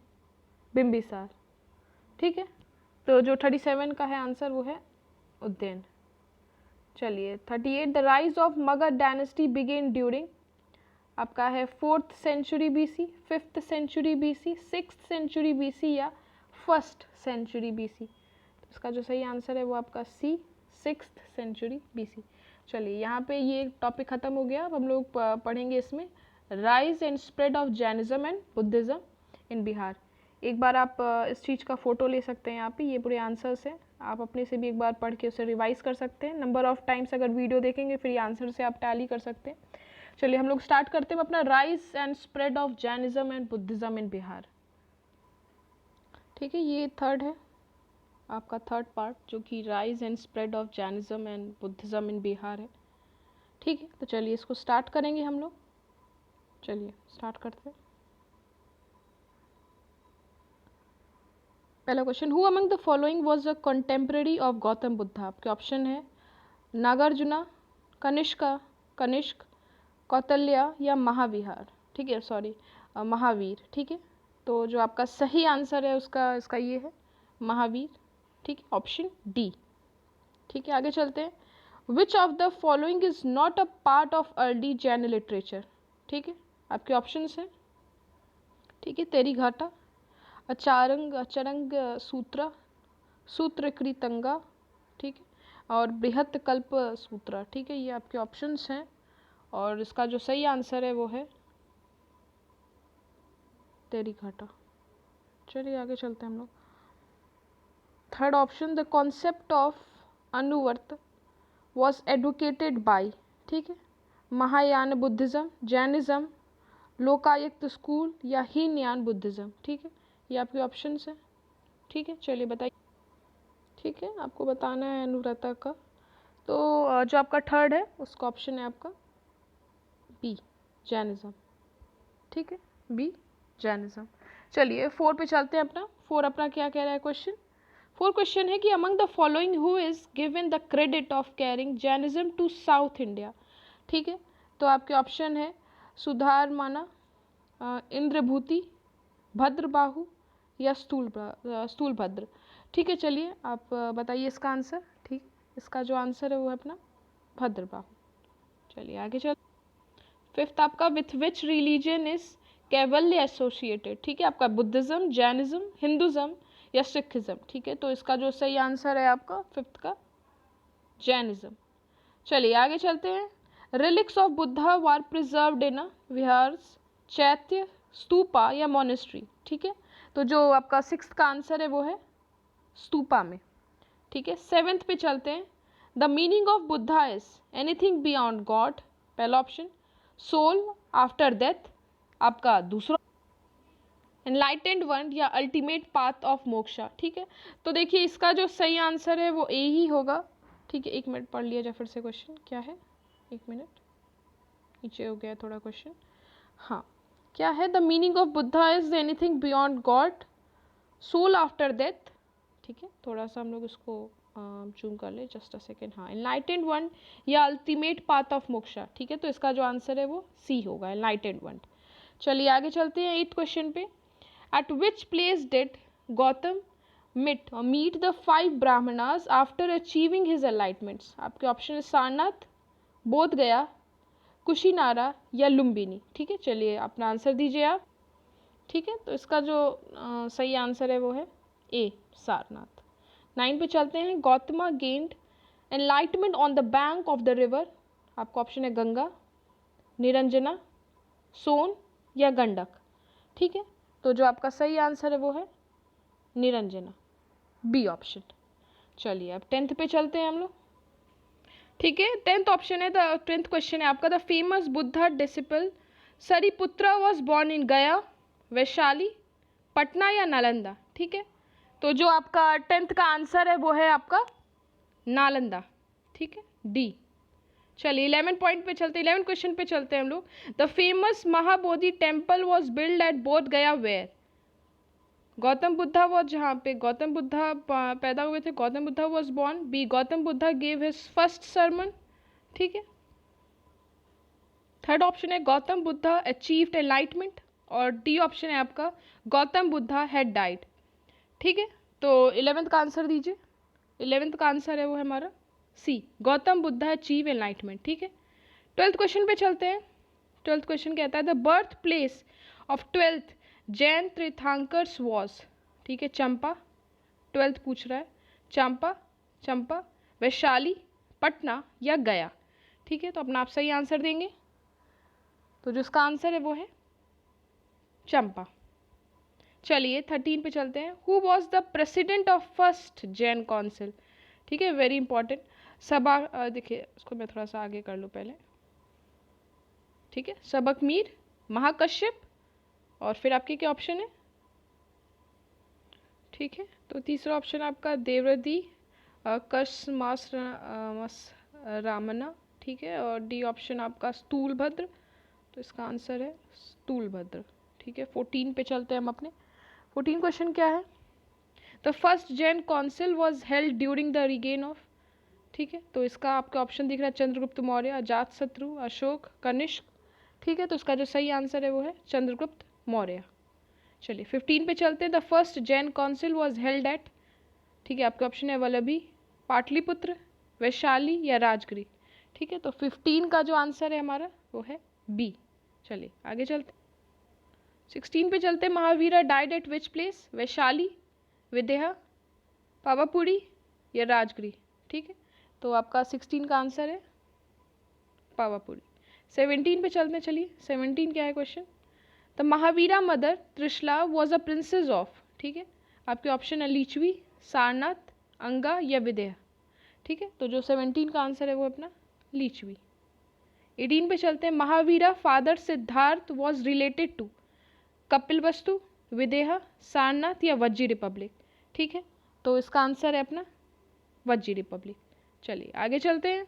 बिंबिसार। ठीक है, तो जो 37 का है आंसर वो है उद्दैन। चलिए 38। The rise of Magadh dynasty began during, आपका है 4th century BC, 5th century BC, 6th century BC या 1st सेंचुरी BC। इसका जो सही आंसर है वो आपका सी, 6th सेंचुरी BC। चलिए यहाँ पे ये टॉपिक ख़त्म हो गया। अब हम लोग पढ़ेंगे इसमें rise and spread of Jainism and Buddhism in Bihar. एक बार आप इस चीज़ का फ़ोटो ले सकते हैं यहाँ पे, ये पूरे आंसर्स हैं, आप अपने से भी एक बार पढ़ के उसे रिवाइज कर सकते हैं। नंबर ऑफ टाइम्स अगर वीडियो देखेंगे फिर ये आंसर से आप टैली कर सकते हैं। चलिए हम लोग स्टार्ट करते हैं अपना rise and spread of Jainism and Buddhism in Bihar. ठीक है, ये थर्ड है आपका, थर्ड पार्ट, जो कि rise and spread of Jainism and Buddhism in Bihar है। ठीक है, तो चलिए इसको स्टार्ट करेंगे हम लोग। चलिए स्टार्ट करते हैं। पहला question, who among the following was a contemporary of Gautam Buddha. आपके ऑप्शन है नागार्जुना, कनिष्क, कौटिल्य या महावीर। ठीक है, सॉरी महावीर। ठीक है, तो जो आपका सही आंसर है उसका इसका ये है महावीर। ठीक है, ऑप्शन डी। ठीक है, आगे चलते हैं। Which of the following is not a part of early Jain literature. ठीक है, आपके ऑप्शंस हैं। ठीक है, तेरी घाटा, अचरंग सूत्र कृतंगा, ठीक है, और बृहत कल्प सूत्र। ठीक है, ये आपके ऑप्शंस हैं और इसका जो सही आंसर है वो है तेरी घाटा। चलिए आगे चलते हैं हम लोग। Third option, the concept of anuvrat was advocated by. ठीक है, Mahayana Buddhism, Jainism, Lokayukta school या हीनयान बुद्धिज़्म। ठीक है, ये आपके ऑप्शंस हैं। ठीक है, चलिए बताइए। ठीक है, आपको बताना है अनुव्रता का, तो जो आपका थर्ड है उसका ऑप्शन है आपका बी, जैनिज़्म। ठीक है, बी जैनिज़्म। चलिए 4 पे चलते हैं अपना। 4 अपना क्या कह रहा है क्वेश्चन। 4 क्वेश्चन है कि among the following who is given the credit of carrying Jainism to south India. ठीक है, तो आपके ऑप्शन है सुधारमाना, इंद्रभूति, भद्रबाहु या स्थूलभद्र। ठीक है, चलिए आप बताइए इसका आंसर। ठीक, इसका जो आंसर है वो है अपना भद्रबाहु। चलिए आगे चल। 5th आपका with which religion is Kaivalya associated. ठीक है, आपका बुद्धिज़्म, जैनिज़्म, हिंदुज़्म या सिखिज़्म। ठीक है, तो इसका जो सही आंसर है आपका 5th का जैनिज़्म। चलिए आगे चलते हैं। Relics of Buddha were preserved in viharas, chaitya, stupa या मोनेस्ट्री। ठीक है, तो जो आपका 6th का आंसर है वो है स्तूपा में। ठीक है, 7th पे चलते हैं। The meaning of Buddha is anything beyond God, पहला ऑप्शन। सोल आफ्टर डेथ, आपका दूसरा। एनलाइटेंड वन या अल्टीमेट पाथ ऑफ मोक्षा। ठीक है, तो देखिए इसका जो सही आंसर है वो ए ही होगा। ठीक है, 1 मिनट पढ़ लिया जाए फिर से क्वेश्चन क्या है। 1 मिनट, नीचे हो गया थोड़ा क्वेश्चन। हाँ, क्या है, the meaning of Buddha is anything beyond god, soul after death. ठीक है, थोड़ा सा हम लोग इसको जूम कर ले, जस्ट अ सेकेंड। हाँ, एनलाइटेंड वन या अल्टीमेट पाथ ऑफ मोक्षा। ठीक है, तो इसका जो आंसर है वो सी होगा, एनलाइटेंड वन। चलिए आगे चलते हैं 8th क्वेश्चन पे। At which place did Gautam meet the 5 Brahmanas after achieving his enlightenments. आपके ऑप्शन है सारनाथ, बोध गया, कुशीनारा या लुम्बिनी। ठीक है, चलिए अपना आंसर दीजिए आप। ठीक है, तो इसका जो सही आंसर है वो है ए, सारनाथ। 9 पे चलते हैं। Gautama gained enlightenment on the bank of the river. आपका ऑप्शन है गंगा, निरंजना, सोन या गंडक। ठीक है, तो जो आपका सही आंसर है वो है निरंजना, बी ऑप्शन। चलिए अब 10th पे चलते हैं हम लोग। ठीक है, 10th ऑप्शन है, द 10th क्वेश्चन है आपका, the famous Buddha disciple Sariputra was born in Gaya, Vaishali, Patna या नालंदा। ठीक है, तो जो आपका 10th का आंसर है वो है आपका नालंदा। ठीक है, डी। चलिए 11 पॉइंट पे चलते, 11 क्वेश्चन पे चलते हैं हम लोग। The famous Mahabodhi temple was build eight बोध गया वेयर। गौतम बुद्धा वॉज, जहाँ पे गौतम बुद्धा पैदा हुए थे, Gautam Buddha was born. B, Gautam Buddha gave his first sermon. ठीक है, थर्ड ऑप्शन है गौतम बुद्धा अचीव्ड एनलाइटमेंट, और डी ऑप्शन है आपका गौतम बुद्धा हैड डाइड। ठीक है, तो 11th का आंसर दीजिए। 11th का आंसर है वो है हमारा सी, गौतम बुद्धा अचीव एनलाइटमेंट। ठीक है, 12th क्वेश्चन पे चलते हैं। 12th क्वेश्चन कहता है the birth place of 12th Jain tirthankars was. ठीक है, चंपा, 12th पूछ रहा है, चांपा, चंपा, वैशाली, पटना या गया। ठीक है, तो अपना आप सही आंसर देंगे। तो जो इसका आंसर है वो है चंपा। चलिए 13 पे चलते हैं। Who was the president of first Jan council. ठीक है, वेरी इंपॉर्टेंट। सभा, देखिए इसको मैं थोड़ा सा आगे कर लूँ पहले। ठीक है, सबक मीर, महाकश्यप, और फिर आपके क्या ऑप्शन है? ठीक है, तो तीसरा ऑप्शन आपका देवरदी कसमास रामना। ठीक है, और डी ऑप्शन आपका स्थूलभद्र। तो इसका आंसर है स्थूलभद्र। ठीक है, 14 पे चलते हैं हम अपने। 14 क्वेश्चन क्या है? The first Jan council was held during the reign of. ठीक है, तो इसका आपका ऑप्शन दिख रहा है चंद्रगुप्त मौर्य, अजातशत्रु, अशोक, कनिष्क। ठीक है, तो इसका जो सही आंसर है वो है चंद्रगुप्त मौर्य। चलिए 15 पे चलते हैं। The first Jan council was held eight. ठीक है, आपके ऑप्शन है वल्लभी, पाटलिपुत्र, वैशाली या राजगिरी। ठीक है, तो 15 का जो आंसर है हमारा वो है बी। चलिए आगे चलते 16 पे चलते हैं। Mahavira died at which place? Vaishali, Videha, Pavapuri या राजगिरी। ठीक है, तो आपका 16 का आंसर है पावापुरी। 17 पे चलते हैं। चलिए 17 क्या है question? The Mahavira mother Trishala was a princess of. ठीक है, आपके ऑप्शन है लिच्छवी, सारनाथ, अंगा या विदेहा। ठीक है, तो जो 17 का आंसर है वो अपना लिच्छवी। 18 पे चलते हैं। Mahavira father Siddhartha was related to? Kapilavastu, Videha, Sarnath या वज्जी रिपब्लिक। ठीक है, तो इसका आंसर है अपना वज्जी रिपब्लिक। चलिए आगे चलते हैं।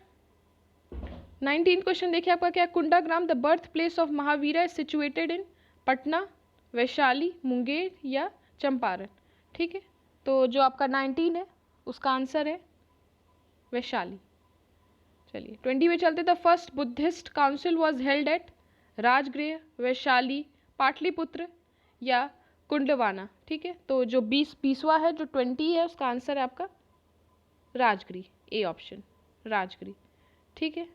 19 क्वेश्चन देखिए आपका क्या? Kundagram the birth place of Mahavira is situated in? Patna, Vaishali, Munger या चंपारण। ठीक है, तो जो आपका 19 है उसका आंसर है वैशाली। चलिए 20 में चलते। The first Buddhist council was held at? Rajgriha, Vaishali, Pataliputra या कुंडवाना। ठीक है, तो जो 20वां है, जो 20 है, उसका आंसर है आपका राजगिरी, ए ऑप्शन राजगिरी। ठीक है,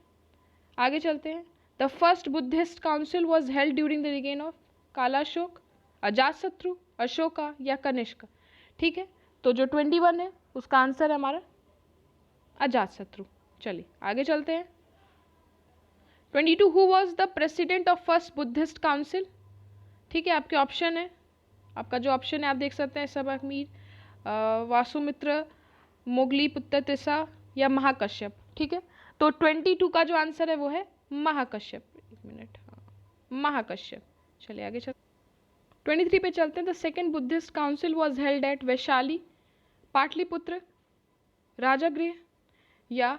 आगे चलते हैं। The first Buddhist council was held during the reign of? Kalashoka, Ajatashatru, Ashoka या कनिष्क। ठीक है, तो जो 21 है उसका आंसर है हमारा अजातशत्रु। चलिए आगे चलते हैं। 22 who was the president of first Buddhist council? ठीक है, आपके ऑप्शन है, आपका जो ऑप्शन है आप देख सकते हैं सबक मीर, वासुमित्र, मोगली पुत्र तिसा या महाकश्यप। ठीक है, तो 22 का जो आंसर है वो है महाकश्यप। एक मिनट, हाँ महाकश्यप। चलिए आगे चल 23 पे चलते हैं। The second Buddhist council was held at? Vaishali, Pataliputra, Rajagriha या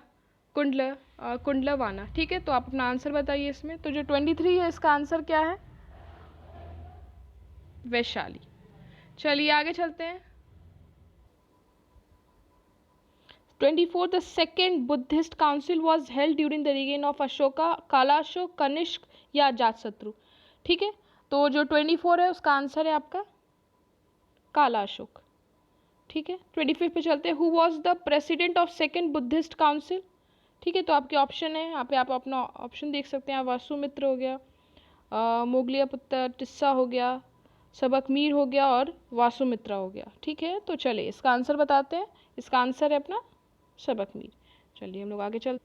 कुंडलवाना। ठीक है, तो आप अपना आंसर बताइए इसमें। तो जो 23 है इसका आंसर क्या है? वैशाली। चलिए आगे चलते हैं। 24 the second Buddhist council was held during the reign of Ashoka, Kalashoka, Kanishka या अजातशत्रु। ठीक है, तो जो 24 है उसका आंसर है आपका कालाशोक। ठीक है, 25 पे चलते हैं। Who was the president of second Buddhist council? ठीक है, तो आपके ऑप्शन है, यहाँ पे आप अपना ऑप्शन देख सकते हैं। वासुमित्र हो गया, मोगलिया पुत्र टिस्सा हो गया, सबक मीर हो गया और वासुमित्रा हो गया। ठीक है, तो चलिए इसका आंसर बताते हैं। इसका आंसर है अपना सबक मीर। चलिए हम लोग आगे चल।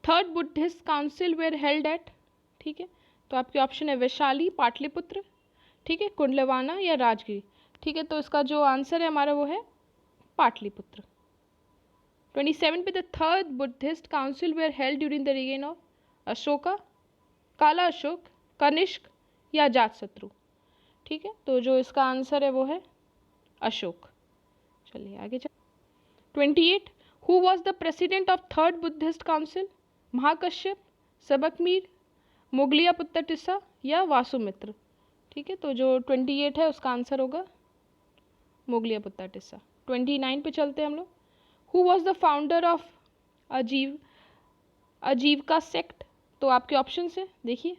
Third Buddhist council where held at? ठीक है, तो आपके ऑप्शन है वैशाली, पाटलिपुत्र, ठीक है, कुंडलवाना या राजगिरी। ठीक है, तो इसका जो आंसर है हमारा वो है पाटलिपुत्र। 27 पे the third Buddhist council where held during the reign of? Ashoka, काला अशोक, कनिष्क या अजातशत्रु। ठीक है, तो जो इसका आंसर है वो है अशोक। चलिए आगे चल। 28 who was the president of third Buddhist council? Mahakashyap, सबक मीर, मोगलिया पुत्र टिस्सा या वासुमित्र। ठीक है, तो जो 28 है उसका आंसर होगा मोगलिया पुत्र टिस्सा। 29 पे चलते हैं हम लोग। Who was the founder of आजीविका सेक्ट? तो आपके ऑप्शन से देखिए,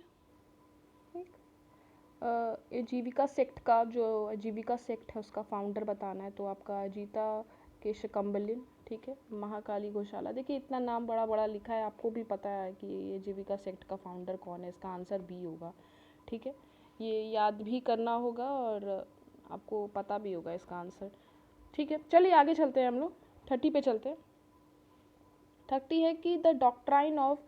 आजीविका सेक्ट का जो आजीविका सेक्ट है उसका फाउंडर बताना है, तो आपका अजीता केशकम्बलिन। ठीक है, महाकाली गौशाला। देखिए इतना नाम बड़ा बड़ा लिखा है, आपको भी पता है कि ये आजीविका सेक्ट का फाउंडर कौन है। इसका आंसर बी होगा। ठीक है, ये याद भी करना होगा और आपको पता भी होगा इसका आंसर। ठीक है, चलिए आगे चलते हैं हम लोग, 30 पे चलते हैं। 30 है कि the doctrine of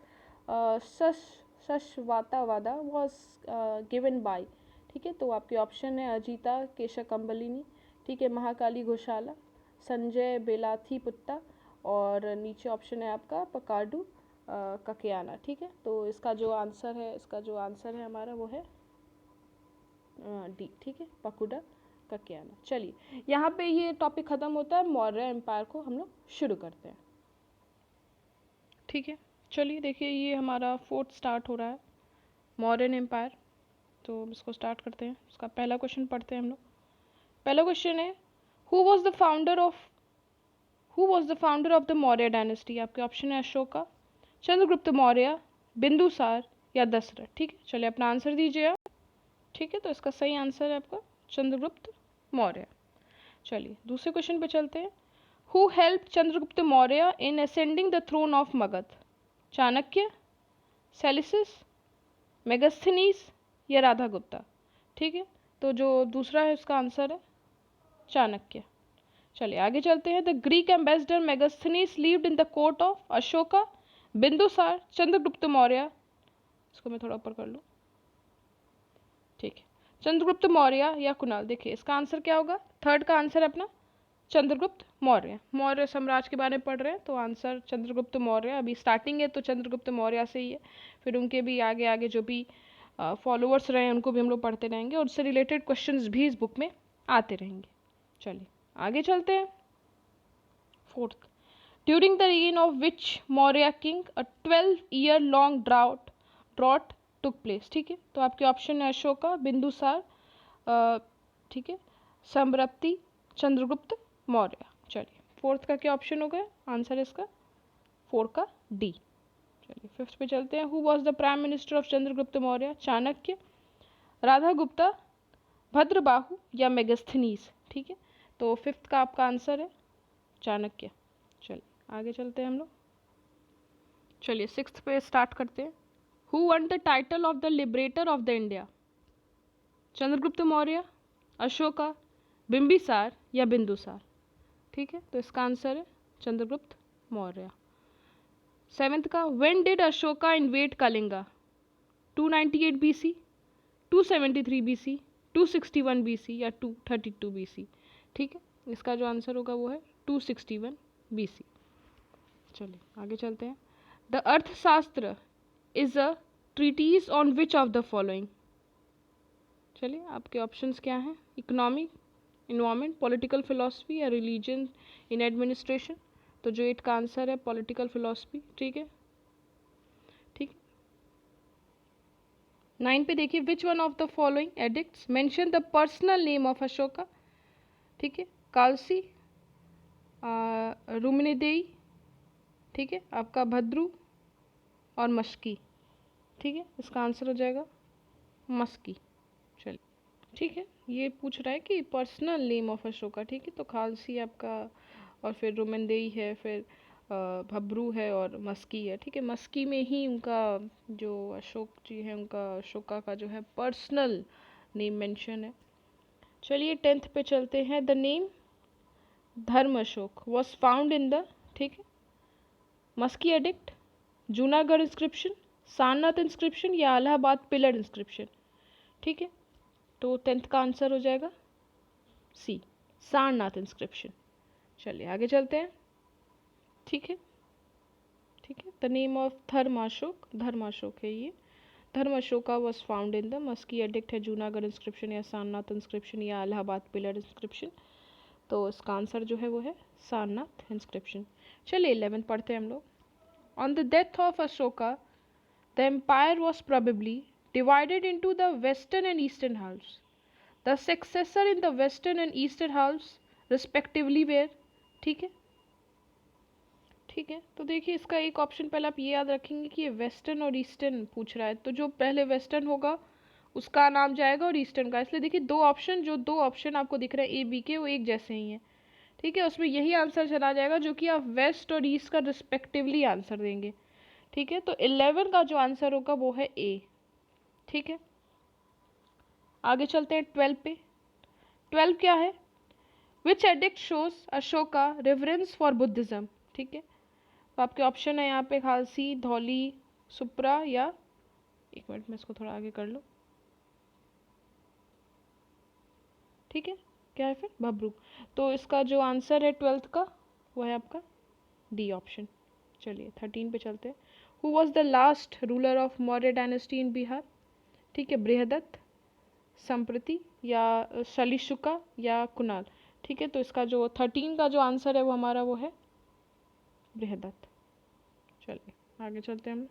Sasvatavada was given by, ठीक है। तो आपके ऑप्शन है अजीता केशकम्बलिनी, ठीक है, महाकाली घोषाला, संजय बेलाथी पुत्ता, और नीचे ऑप्शन है आपका पकाडू ककियाना, ठीक है। तो इसका जो आंसर है हमारा वो है डी, ठीक है, पकुडा ककियाना। चलिए यहाँ पे ये टॉपिक ख़त्म होता है, मौर्य एम्पायर को हम लोग शुरू करते हैं, ठीक है। चलिए देखिए ये हमारा 4th स्टार्ट हो रहा है, मौर्यन एम्पायर। तो हम इसको स्टार्ट करते हैं, उसका पहला क्वेश्चन पढ़ते हैं हम लोग। पहला क्वेश्चन है who was the founder of the Maurya dynasty. आपके ऑप्शन है अशोका, चंद्रगुप्त मौर्य, बिंदुसार या दशरथ, ठीक है। चलिए अपना आंसर दीजिए आप, ठीक है। तो इसका सही आंसर है आपका चंद्रगुप्त मौर्य। चलिए दूसरे क्वेश्चन पे चलते हैं। Who help Chandragupta Maurya in ascending the throne of Magadh. Chanakya, Seleucus, Megasthenes या राधा गुप्ता, ठीक है। तो जो दूसरा है उसका आंसर है चाणक्य। चलिए आगे चलते हैं। The Greek ambassador Megasthenes lived in the court of Ashoka, Bindusara, Chandragupta Maurya. इसको मैं थोड़ा ऊपर कर लूँ, ठीक है, चंद्रगुप्त मौर्य या कुणाल। देखिए इसका आंसर क्या होगा, थर्ड का आंसर है अपना चंद्रगुप्त मौर्य। मौर्य साम्राज्य के बारे में पढ़ रहे हैं तो आंसर चंद्रगुप्त मौर्य। अभी स्टार्टिंग है तो चंद्रगुप्त मौर्य से ही है, फिर उनके भी आगे आगे जो भी फॉलोअर्स रहे उनको भी हम लोग पढ़ते रहेंगे और उससे रिलेटेड क्वेश्चंस भी इस बुक में आते रहेंगे। चलिए आगे चलते हैं। 4th, during the reign of which Maurya king a 12-year long drought took place, ठीक है। तो आपके ऑप्शन है अशोका, बिंदुसार, ठीक है, सम्राप्ति, चंद्रगुप्त मौर्य। चलिए 4th का क्या ऑप्शन हो गया, आंसर इसका 4 का डी। चलिए 5th पे चलते हैं। Who was the prime minister of Chandragupta Maurya. Chanakya, Radha Gupta, Bhadrabahu या मेगस्थनीज, ठीक है। तो 5th का आपका आंसर है चाणक्य। चलिए आगे चलते हैं हम लोग। चलिए 6th पे स्टार्ट करते हैं। Who one the title of the liberator of the India. Chandragupta Maurya, Ashoka, Bimbisara या बिंदुसार, ठीक है। तो इसका आंसर है चंद्रगुप्त मौर्य। 7th का, when did Ashoka invade Kalinga. 298 BC, 273 BC, 261 BC या 232 BC, ठीक है। इसका जो आंसर होगा वो है 261 BC। चलिए आगे चलते हैं। The Arthashastra is a treatise on which of the following. चलिए आपके ऑप्शंस क्या हैं, इकोनॉमिक, इन्वायरमेंट, पॉलिटिकल फिलॉसफी या रिलीजन इन एडमिनिस्ट्रेशन। तो जो 8 का आंसर है पॉलिटिकल फिलॉसफी, ठीक है, ठीक। 9 पे देखिए, which one of the following addicts mention the personal name of Ashoka, ठीक है, कालसी, रुमिनिदेई, ठीक है, आपका भद्रू और मस्की, ठीक है। इसका आंसर हो जाएगा मस्की। चलिए ठीक है, ये पूछ रहा है कि पर्सनल नेम ऑफ अशोका, ठीक है। तो खालसी आपका, और फिर रुमिनदेई है, फिर भब्रू है और मस्की है, ठीक है। मस्की में ही उनका जो अशोक जी है उनका अशोका का जो है पर्सनल नेम मेंशन है। चलिए 10th पे चलते हैं। The name Dharma Ashoka was found in the, ठीक है, Maski edict, Junagadh inscription, Sarnath inscription या इलाहाबाद पिलर इंस्क्रिप्शन, ठीक है। तो 10th का आंसर हो जाएगा सी, सारनाथ इंस्क्रिप्शन। चलिए आगे चलते हैं, ठीक है, ठीक है। The name of Dharmashoka, Dharmashoka है ये। Dharmashoka was found in the, Maski edict है, जूनागढ़ इंस्क्रिप्शन या सारनाथ इंस्क्रिप्शन या इलाहाबाद पिलर इंस्क्रिप्शन। तो इसका आंसर जो है वो है सारनाथ इंस्क्रिप्शन। चलिए 11th पढ़ते हैं हम लोग। On the death of Ashoka the empire was probably divided into the western and eastern halves. The successor in the western and eastern halves respectively were, ठीक है, ठीक है। तो देखिए इसका एक ऑप्शन पहले आप ये याद रखेंगे कि ये वेस्टर्न और ईस्टर्न पूछ रहा है, तो जो पहले वेस्टर्न होगा उसका नाम जाएगा और ईस्टर्न का। इसलिए देखिए दो ऑप्शन आपको दिख रहे हैं ए बी के, वो एक जैसे ही हैं, ठीक है। उसमें यही आंसर चला जाएगा जो कि आप वेस्ट और ईस्ट का रिस्पेक्टिवली आंसर देंगे, ठीक है। तो 11 का जो आंसर होगा वो है ए, ठीक है। आगे चलते हैं 12 पे। 12 क्या है, which edict shows Ashoka reverence for Buddhism. ठीक है, तो आपके ऑप्शन है यहाँ पे खालसी, धौली, सुप्रा या, एक मिनट मैं इसको थोड़ा आगे कर लूँ, ठीक है, क्या है फिर, भब्रू। तो इसका जो आंसर है 12th का वो है आपका डी ऑप्शन। चलिए 13 पे चलते हैं। Who was the last ruler of Maurya dynasty in Bihar. ठीक है, बृहदत्त, संप्रति या शलिशुका या कुणाल। ठीक है, तो इसका जो 13 का जो आंसर है वो हमारा वो है बृहदत्त। चलिए आगे चलते हैं हम।